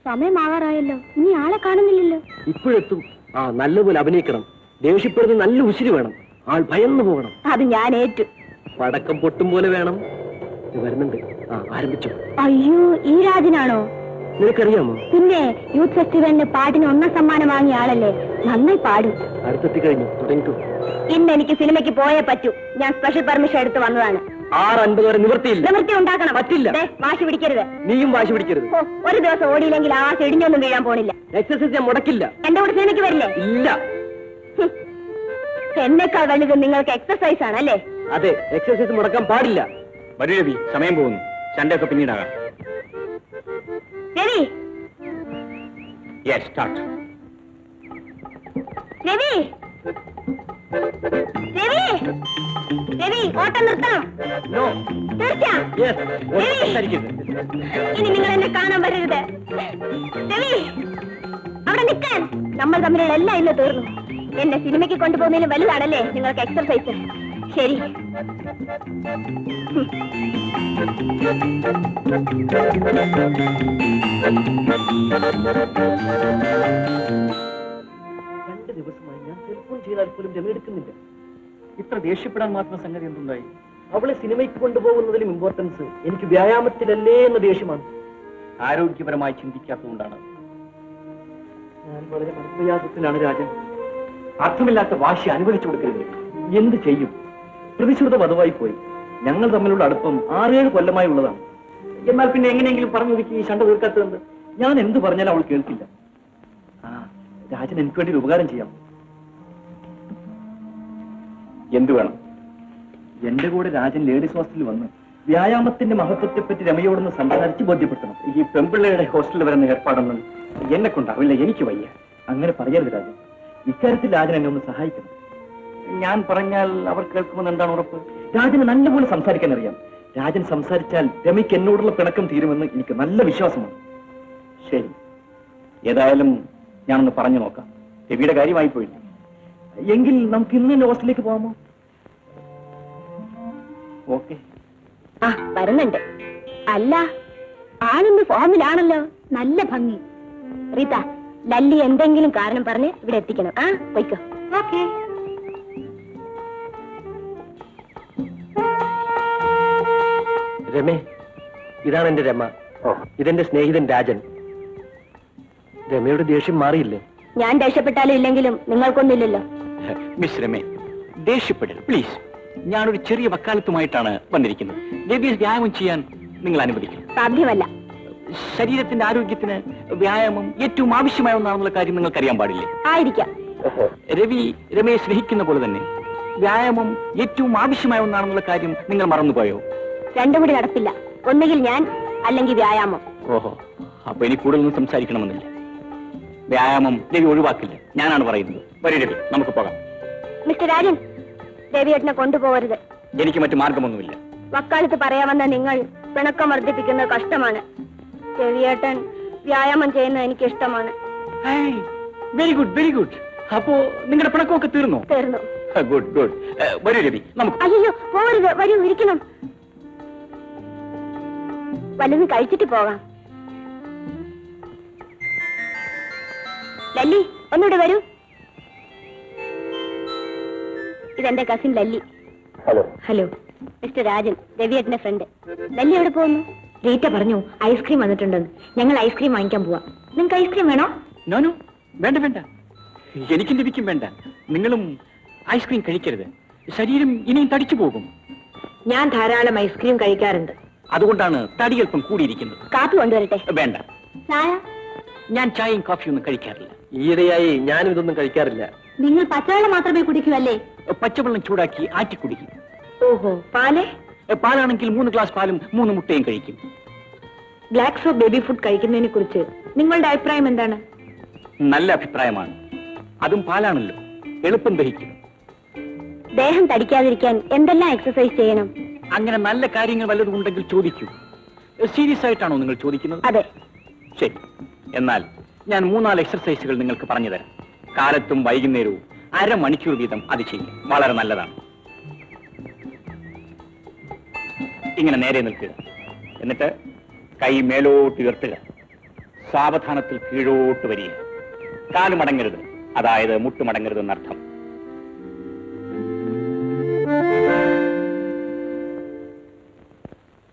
സമയമാകാറായല്ലോ, ഇനി ആളെ കാണുന്നില്ലല്ലോ. ഇപ്പോഴെത്തും. ആ, നല്ലപോലെ അഭിനയിക്കണം. ദേഷ്യപ്പെടുന്ന നല്ല ഉശിരി വേണം. ആൾ ഭയന്നു പോകണം. അത് ഞാൻ ഏറ്റു. പടക്കം പൊട്ടും പോലെ വേണം. വരുന്നുണ്ട്. ആ, ആരംഭിച്ചു. അയ്യോ, ഈ രാജനാണോ? നിനക്കറിയാമോ? പിന്നെ യൂത്ത് ഫെസ്റ്റിവലിന് പാട്ടിന് 1ാം സമ്മാനം വാങ്ങിയ ആളല്ലേ, നന്നായി പാടും. അടുത്തെത്തി കഴിഞ്ഞു, തുടങ്ങിക്കോ. ഇന്ന് എനിക്ക് സിനിമയ്ക്ക് പോയേ പറ്റൂ. ഞാൻ സ്പെഷ്യൽ പെർമിഷൻ എടുത്ത് വന്നതാണ്. 6:50 വരെ നിവൃത്തിയില്ല. നിവൃത്തി ഉണ്ടാക്കണം. പറ്റില്ല. വാശി പിടിക്കരുത്. നീയും വാശി പിടിക്കരുത്. ഒരു ദിവസം ഓടിയില്ലെങ്കിൽ ആ ചെടിഞ്ഞൊന്നും വീഴാൻ പോണില്ല. എക്സസൈസ് ഞാൻ മുടക്കില്ല. എന്റെ കൂടെ സിനിമയ്ക്ക് വരില്ലേ? ഇല്ല. എന്നെക്കാൾ വലുത് നിങ്ങൾക്ക് എക്സസൈസ് ആണല്ലേ? അതെ, എക്സസൈസ് മുടക്കാൻ പാടില്ല. വരൂ രവി, സമയം പോകുന്നു. ചണ്ടയൊക്കെ പിന്നീടാകാം. Ravi, yes, start. രവി, രവി, രവി, ഓട്ടം നിർത്തണം. നോ. തീർച്ചയാ. യെസ്. ഇനി നിങ്ങൾ എന്നെ കാണാൻ വരരുത്. രവി, അവിടെ നിൽക്കാൻ. നമ്മൾ തമ്മിലുള്ള എല്ലാം ഇന്ന് തീർന്നു. എന്നെ സിനിമയ്ക്ക് കൊണ്ടുപോകുന്നതിലും വലുതാണല്ലേ നിങ്ങൾക്ക് എക്സർസൈസ്. ശരി. ദിവസമായി ഞാൻ ടെലിഫോൺ ചെയ്താൽ പോലും രമ എടുക്കുന്നില്ല. ഇത്ര ദേഷ്യപ്പെടാൻ മാത്രം സംഗതി എന്തുണ്ടായി? അവളെ സിനിമയ്ക്ക് കൊണ്ടുപോകുന്നതിലും ഇമ്പോർട്ടൻസ് എനിക്ക് വ്യായാമത്തിലല്ലേ എന്ന ദേഷ്യമാണ്. ആരോഗ്യപരമായി ചിന്തിക്കാത്തതുകൊണ്ടാണ്. ഞാൻ വളരെ മനപ്രയാസത്തിലാണ് രാജൻ. അർത്ഥമില്ലാത്ത വാശി അനുവദിച്ചു കൊടുക്കരുത്. എന്ത് ചെയ്യും? പ്രതിശ്രുത വധവായി പോയി. ഞങ്ങൾ തമ്മിലുള്ള അടുപ്പം 6-7 കൊല്ലമായി ഉള്ളതാണ്. എന്നാൽ പിന്നെ എങ്ങനെയെങ്കിലും പറഞ്ഞൊതുക്കി ഈ ശണ്ട തീർക്കാത്തത്? ഞാൻ എന്ത് പറഞ്ഞാലും അവൾ കേൾക്കില്ല. രാജൻ എനിക്ക് വേണ്ടി ഒരു ഉപകാരം ചെയ്യാം. എന്തു വേണം? എന്റെ കൂടെ രാജൻ ലേഡീസ് ഹോസ്റ്റലിൽ വന്ന് വ്യായാമത്തിന്റെ മഹത്വത്തെപ്പറ്റി രമയോടൊന്ന് സംസാരിച്ച് ബോധ്യപ്പെടുത്തണം. ഈ പെമ്പിള്ളയുടെ ഹോസ്റ്റലിൽ വരുന്ന ഏർപ്പാടൊന്നും എന്നെ കൊണ്ടാവില്ല, എനിക്ക് വയ്യ. അങ്ങനെ പറയരുത് രാജൻ. ഇക്കാര്യത്തിൽ രാജൻ എന്നെ ഒന്ന് സഹായിക്കണം. ഞാൻ പറഞ്ഞാൽ അവർ കേൾക്കുമെന്ന് എന്താണ് ഉറപ്പ്? രാജന് നല്ലപോലെ സംസാരിക്കാൻ അറിയാം. രാജൻ സംസാരിച്ചാൽ രമയ്ക്ക് എന്നോടുള്ള പിണക്കം തീരുമെന്ന് എനിക്ക് നല്ല വിശ്വാസമാണ്. ശരി, ഏതായാലും ഞാനൊന്ന് പറഞ്ഞു നോക്കാം. രവിയുടെ കാര്യമായി പോയില്ല. എങ്കിൽ നമുക്ക് ഇന്ന് തന്നെ ഹോസ്റ്റലിലേക്ക് പോകാമോ? ഓക്കെ. ആ, വരുന്നുണ്ട്. അല്ല, ആളിന്ന് ഫോമിലാണല്ലോ. നല്ല ഭംഗി. റീത്ത, ലല്ലി എന്തെങ്കിലും കാരണം പറഞ്ഞ് ഇവിടെ എത്തിക്കണം. ആ, പോയിക്കോ. ഓക്കെ. രമേ, ഇതാണ് എന്റെ രമ. ഇതെന്റെ സ്നേഹിതൻ രാജൻ. രമയുടെ ദേഷ്യം മാറിയില്ലേ? ഞാൻ ദേഷ്യപ്പെട്ടാലും ഇല്ലെങ്കിലും നിങ്ങൾക്കൊന്നുമില്ലല്ലോ. മിസ് രമേ, ദേഷ്യപ്പെടരുത് പ്ലീസ്. ഞാനൊരു ചെറിയ വക്കാലത്തുമായിട്ടാണ് വന്നിരിക്കുന്നത്. രവിയെ വ്യായാമം ചെയ്യാൻ നിങ്ങൾ അനുവദിക്കണം. സാധ്യമല്ല. ശരീരത്തിന്റെ ആരോഗ്യത്തിന് വ്യായാമം ഏറ്റവും ആവശ്യമായ ഒന്നാണെന്നുള്ള കാര്യം നിങ്ങൾക്കറിയാൻ പാടില്ലേ? ആയിരിക്കാം. രവി രമയെ സ്നേഹിക്കുന്ന പോലെ തന്നെ വ്യായാമം ഏറ്റവും ആവശ്യമായ ഒന്നാണെന്നുള്ള കാര്യം നിങ്ങൾ മറന്നുപോയോ? രണ്ടും കൂടി നടപ്പില്ല. ഒന്നുകിൽ ഞാൻ, അല്ലെങ്കിൽ വ്യായാമം. ഓഹോ, അപ്പൊ ഇനി കൂടുതലൊന്നും സംസാരിക്കണമെന്നില്ല. വ്യായാമം രവി ഒഴിവാക്കില്ല, ഞാനാണ് പറയുന്നത്. വരൂ രവി, നമുക്ക് പോകാം. മിസ്റ്റർ രാജൻ, രവിയേട്ടനെ കൊണ്ടുപോകരുത്. എനിക്ക് മറ്റു മാർഗമൊന്നുമില്ല. വക്കാലത്ത് പറയാമെന്ന നിങ്ങൾ പിണക്കം വർദ്ധിപ്പിക്കുന്നത് കഷ്ടമാണ്. രവിയേട്ടൻ വ്യായാമം ചെയ്യുന്നത് എനിക്ക് ഇഷ്ടമാണ്. Very good, very good. അപ്പോ നിങ്ങളുടെ പിണക്കമൊക്കെ തീർന്നു? തീർന്നു. Good good. വരൂ രവി, നമുക്ക്. അയ്യോ, പോകരുത്. വരൂ, ഇരിക്കണം. വല്ലതും കഴിച്ചിട്ട് പോകാം. ലല്ലി, ഒന്നുകൂടെ വരൂ. ഇതെന്റെ cousin Lalli. Hello. Hello. Mister Rajan, രവിയേട്ടന്റെ ഫ്രണ്ട്. ലല്ലി എവിടെ പോകുന്നു? റീറ്റ പറഞ്ഞു ഐസ്ക്രീം വന്നിട്ടുണ്ടെന്ന്. ഞങ്ങൾ ഐസ്ക്രീം വാങ്ങിക്കാൻ പോവാ. നിങ്ങൾക്ക് ഐസ്ക്രീം വേണോ? നോ നോ, വേണ്ട വേണ്ട. എനിക്കും രവിക്കും വേണ്ട. നിങ്ങളും ഐസ്ക്രീം കഴിക്കരുത്. ശരീരം ഇനിയും തടിച്ചു പോകും. ഞാൻ ധാരാളം ഐസ്ക്രീം കഴിക്കാറുണ്ട്. അതുകൊണ്ടാണ് തടി അല്പം കൂടിയിരിക്കുന്നത്. കാപ്പി കൊണ്ടുവരട്ടെ? വേണ്ട. ചായ? ഞാൻ ചായയും കാഫിയും ഒന്നും കഴിക്കാറില്ല. ഈയിടെയായി ഞാനും ഇതൊന്നും കഴിക്കാറില്ല. നിങ്ങൾ പച്ചവെള്ളം മാത്രമേ കുടിക്കൂ അല്ലേ? പച്ചവെള്ളം ചൂടാക്കി ആറ്റി കുടിക്കും. ഓഹോ. പാല്? പാലാണെങ്കിൽ 3 ഗ്ലാസ് പാലും 3 മുട്ടയും കഴിക്കും. ബ്ലാക്ക് സോപ്പ് ബേബി ഫുഡ് കഴിക്കുന്നതിനെ കുറിച്ച് നിങ്ങളുടെ അഭിപ്രായം എന്താണ്? നല്ല അഭിപ്രായമാണ്. അതും പാലാണല്ലോ, എളുപ്പം ദഹിക്കും. ദേഹം തടിക്കാതിരിക്കാൻ എന്തെല്ലാം എക്സസൈസ് ചെയ്യണം? അങ്ങനെ നല്ല കാര്യങ്ങൾ വല്ലതും ഉണ്ടെങ്കിൽ ചോദിക്കൂ. സീരിയസ് ആയിട്ടാണോ നിങ്ങൾ ചോദിക്കുന്നത്? അതെ. ശരി, എന്നാൽ ഞാൻ 3-4 എക്സർസൈസുകൾ നിങ്ങൾക്ക് പറഞ്ഞു തരാം. കാലത്തും വൈകുന്നേരവും 1/2 മണിക്കൂർ വീതം അത് ചെയ്യും. വളരെ നല്ലതാണ്. ഇങ്ങനെ നേരെ നിൽക്കുക. എന്നിട്ട് കൈ മേലോട്ട് ഉയർത്തുക. സാവധാനത്തിൽ കീഴോട്ട് വരിക. കാല് മടങ്ങരുത്, അതായത് മുട്ടുമടങ്ങരുതെന്നർത്ഥം.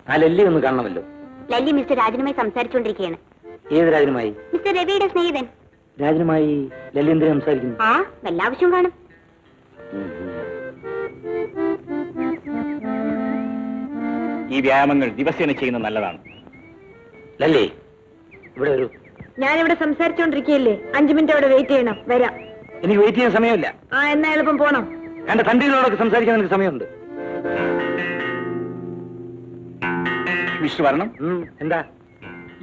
ആ ലല്ലി ഒന്ന് കാണണമല്ലോ. ലല്ലി മിസ്റ്റർ രാജനുമായി സംസാരിച്ചുകൊണ്ടിരിക്കുകയാണ്. ഏത് രാജനുമായി? മിസ്റ്റർ രവിയുടെ സ്നേഹിതൻ. രാജനുമായി ലല്ലി എന്തിനാ സംസാരിക്കുന്നു? ആ, വല്ല ആവശ്യം കാണും. ഈ വ്യായാമങ്ങൾ ദിവസേന ചെയ്യുന്നത് നല്ലതാണ്. ലല്ലി ഇവിടെ വരൂ. ഞാനിവിടെ സംസാരിച്ചുകൊണ്ടിരിക്കുകയല്ലേ, 5 മിനിറ്റ് അവിടെ വെയിറ്റ് ചെയ്യണം. വരാം. എനിക്ക് വെയിറ്റ് ചെയ്യാൻ സമയമില്ല. ആ, എന്നാ എളുപ്പം പോണം. എന്റെ തണ്ടികളോടൊക്കെ സംസാരിക്കാൻ എനിക്ക് സമയമുണ്ട്. മിസ്റ്റർ വരണം. എന്താ?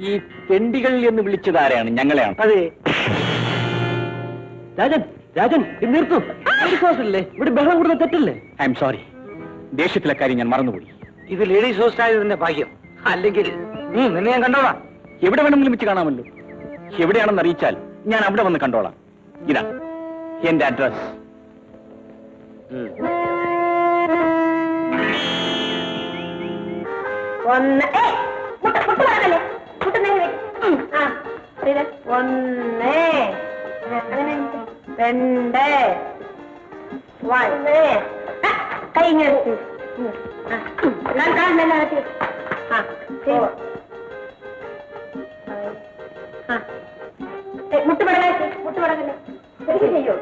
ഈ തെണ്ടികൾ എന്ന് വിളിച്ചത് ആരെയാണ്? ഞങ്ങളെയാണ്. അതെ. രാജൻ, രാജൻ, ഇത് നിർത്തും. ഇവിടെ ബഹളം കൂടുന്ന തെറ്റല്ലേ? ഐ എം സോറി, ദേഷ്യത്തിലെ കാര്യം ഞാൻ മറന്നുപോയി. ഇത് ലേഡീസ് ഹോസ്റ്റലായതിന്റെ ഭാഗ്യം. അല്ലെങ്കിൽ നിന്നെ ഞാൻ കണ്ടോളാം. എവിടെ വേണമെങ്കിലും വെച്ച് കാണാമല്ലോ. എവിടെയാണെന്ന് അറിയിച്ചാൽ ഞാൻ അവിടെ വന്ന് കണ്ടോളാം. ഇതാ എന്റെ അഡ്രസ്. ഒന്ന്, രണ്ട്, കഴിഞ്ഞ മുട്ടുപടകല്ലേ ശരിക്കും ചെയ്യോ?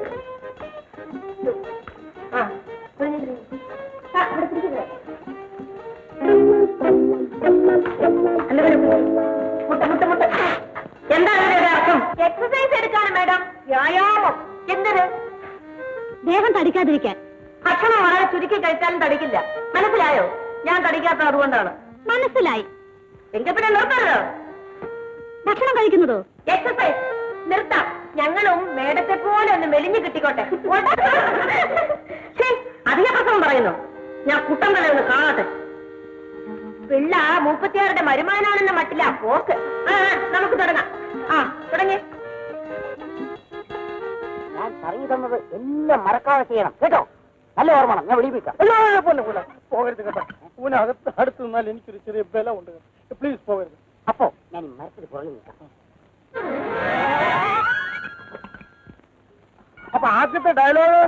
എന്താണ് അർത്ഥം? എക്സസൈസ് എടുക്കാണ് മാഡം. വ്യായാമം. എന്തിന്? ദേഹം തടിക്കാതിരിക്കാൻ. ഭക്ഷണം വളരെ ചുരുക്കി കഴിച്ചാലും തടിക്കില്ല. മനസ്സിലായോ? ഞാൻ തടിക്കാത്ത അതുകൊണ്ടാണ്. മനസ്സിലായി. എങ്കിൽ പിന്നെ നിർത്തരുത്. ഭക്ഷണം കഴിക്കുന്നതോ? എക്സസൈസ് നിർത്താം. ഞങ്ങളും മേഡത്തെ പോലെ ഒന്ന് മെലിഞ്ഞു കിട്ടിക്കോട്ടെ. അധിക പ്രസവം പറയുന്നു. ഞാൻ കുട്ടം കളെ ഒന്ന് കാണട്ടെ. പിള്ള 36ന്റെ വരുമാനാണെന്ന മട്ടില്ല പോക്ക്. നമുക്ക് തുടങ്ങാം. തുടങ്ങി. ഞാൻ പറഞ്ഞു തന്നത് എല്ലാം മറക്കാതെ ചെയ്യണം കേട്ടോ. നല്ല ഓർമ്മ. ഞാൻ വിളിപ്പിക്കാം. പോകരുത് കേട്ടോ. ഊനകത്ത് അടുത്ത് നിന്നാൽ എനിക്കൊരു ചെറിയ ബലമുണ്ട്. പ്ലീസ് പോകരുത്. അപ്പോ ഞാൻ ഈ മരത്തിൽ പുറകെ നിൽക്കാം. അപ്പൊ ആദ്യത്തെ ഡയലോഗ്?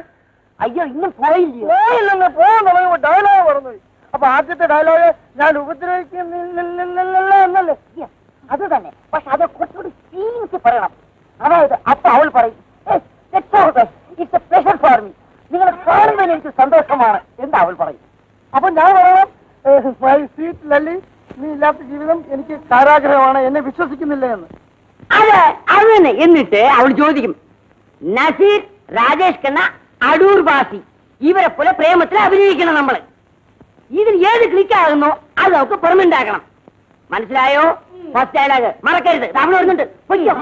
അയ്യോ, ഇന്നും പോയില്ലയോ? പോയില്ലെന്ന് പോകാൻ തുടങ്ങുമ്പോ ഡയലോഗ് പറഞ്ഞു. അപ്പൊ ആദ്യത്തെ ഡയലോഗ് ഞാൻ ഉപദ്രവിക്കുന്നില്ല എന്നല്ലേ? അത് തന്നെ. പക്ഷെ അത് കുറച്ചുകൂടി ഫീലിംഗ്സ് പറയണം. അതായത് അപ്പൊ അവൾ പറയും, it's A pleasure for me. നിങ്ങൾ കാണുന്നതിന് എനിക്ക് സന്തോഷമാണ് എന്താ അവൾ പറയും. അപ്പൊ ഞാൻ പറയണം, മൈ സ്വീറ്റ് ലല്ലി, നീ ഇല്ലാത്ത ജീവിതം എനിക്ക് കാരാഗ്രഹമാണ്, എന്നെ വിശ്വസിക്കുന്നില്ല എന്ന്. അതെ, അത് തന്നെ. എന്നിട്ട് അവൾ ചോദിക്കും, നസീർ, രാജേഷ് ഖന്ന, അടൂർ ബാസി ഇവരെ പോലെ പ്രേമത്തിൽ അഭിനയിക്കണം നമ്മള്. ഇതിൽ ഏത് ക്ലിക്ക് ആകുന്നോ അത് നമുക്ക് പെർമനന്റ് ആക്കണം. മനസ്സിലായോ? ഫസ്റ്റ് ഡയലോഗ് മറക്കരുത്. നമ്മൾ വരുന്നുണ്ട്. പൊയ്ക്കോ.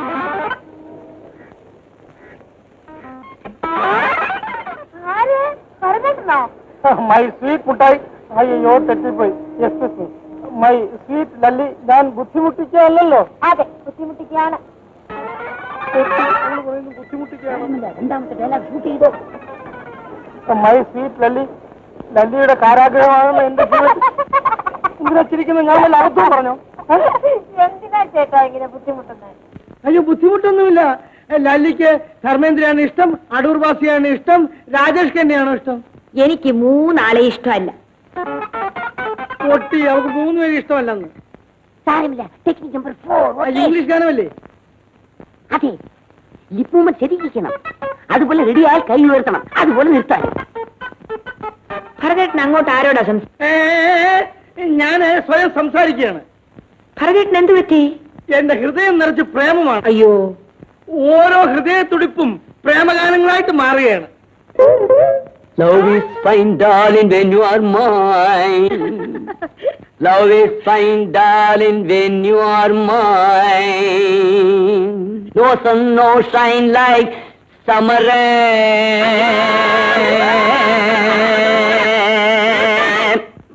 മൈ സ്വീറ്റ് മുട്ടായി. അയ്യോ, തെറ്റിപ്പോയി. Excuse me. My sweet Lalli, ഞാൻ ബുദ്ധിമുട്ടിക്കുകയല്ലോ. അതെ, ബുദ്ധിമുട്ടിക്കാണ്. ബുദ്ധിമുട്ടിക്കുകയാണ്. രണ്ടാമത്തെ ഡയലോഗ് ഷൂട്ട് ചെയ്തോ. മൈ സ്വീറ്റ് ലല്ലി, ലല്ലിയുടെ കാരാഗ്രഹമാണെന്ന് എന്റെ ജീവിതത്തിൽ ഇങ്ങനെ ചിരിക്കുന്നത് ഞാൻ വല്ല അബദ്ധവും പറഞ്ഞോ? എന്തിനാ ചേട്ടാ ഇങ്ങനെ ബുദ്ധിമുട്ടുന്നത്? അയ്യോ, ബുദ്ധിമുട്ടൊന്നുമില്ല. ലല്ലിക്ക് ധർമ്മേന്ദ്രയാണ് ഇഷ്ടം, അടൂർ ബാസിയാണ് ഇഷ്ടം, രാജേഷ് ഖന്നയാണോ ഇഷ്ടം? എനിക്ക് 3 ആളെ ഇഷ്ടമല്ല. പൊട്ടി, അവർക്ക് 3 പേര് ഇഷ്ടമല്ലെന്ന്. സാരമില്ല. Technique number 4. ഇംഗ്ലീഷ് ഗാനമല്ലേ? അതെ, ലിപ് മൂവ്മെന്റ് ശരിക്കണം. അതുപോലെ റെഡിയായാൽ കൈ ഉയർത്തണം. അതുപോലെ നിർത്താൻ. ഭരതേട്ടൻ അങ്ങോട്ട് ആരോടാ ഞാന് സ്വയം സംസാരിക്കുകയാണ്. ഭരതേട്ടൻ എന്ത് പറ്റി? എന്റെ ഹൃദയം നിറച്ച് പ്രേമമാണ്. അയ്യോ, ഓരോ ഹൃദയത്തുടിപ്പും പ്രേമഗാനങ്ങളായിട്ട് മാറുകയാണ്. Love is fine, darling, when you are mine. Love is fine, darling, when you are mine. No sun, no shine like summer rain.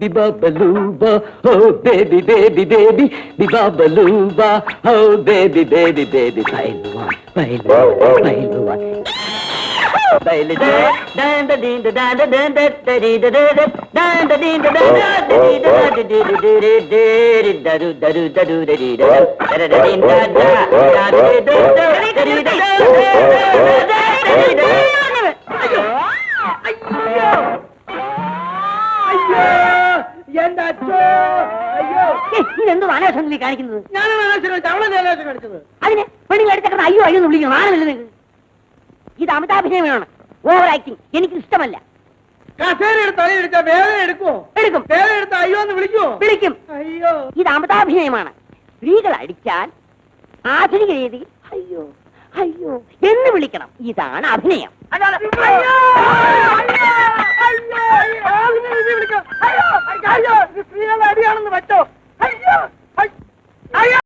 Biba-ba-loo-ba, oh baby, baby, baby. Biba-ba-loo-ba, oh baby, baby, baby. Bailuan, bailuan, bailuan. Baile da da da da da da da da da da da da എന്റെ അച്ഛോ, അയ്യോ, ഇതെന്ത് അനാശം നീ കാണിക്കുന്നത്? ഞാനാണ് അനാശം കളിച്ചത്, അവളെ അനാശം കളിച്ചത്. അതിന് പെണ്ണുങ്ങൾ എടുത്തക്കണം അയ്യോ അയ്യോ എന്ന് വിളിക്കണം, ആണല്ലോ നിങ്ങൾക്ക്. ഇത് അമിതാഭിനയമാണ്, ഓവർ ആക്ടിങ്, എനിക്ക് ഇഷ്ടമല്ല. കസേരയുടെ തലയെടുത്ത വേദന എടുക്കുവോ? എടുക്കും. വേദന എടുത്ത അയ്യോ എന്ന് വിളിക്കുവോ? വിളിക്കും. അയ്യോ, ഇത് അമിതാഭിനയമാണ്. സ്ത്രീകൾ അടിച്ചാൽ ആധുനിക രീതി അയ്യോ അയ്യോ എന്ന് വിളിക്കണം. ഇതാണ് അഭിനയം. അയ്യോ, അയ്യോ, അയ്യോ, അയ്യോ, അയ്യോ, അയ്യോ, സ്ത്രീകളുടെ അടിയാണെന്ന് പറ്റോ?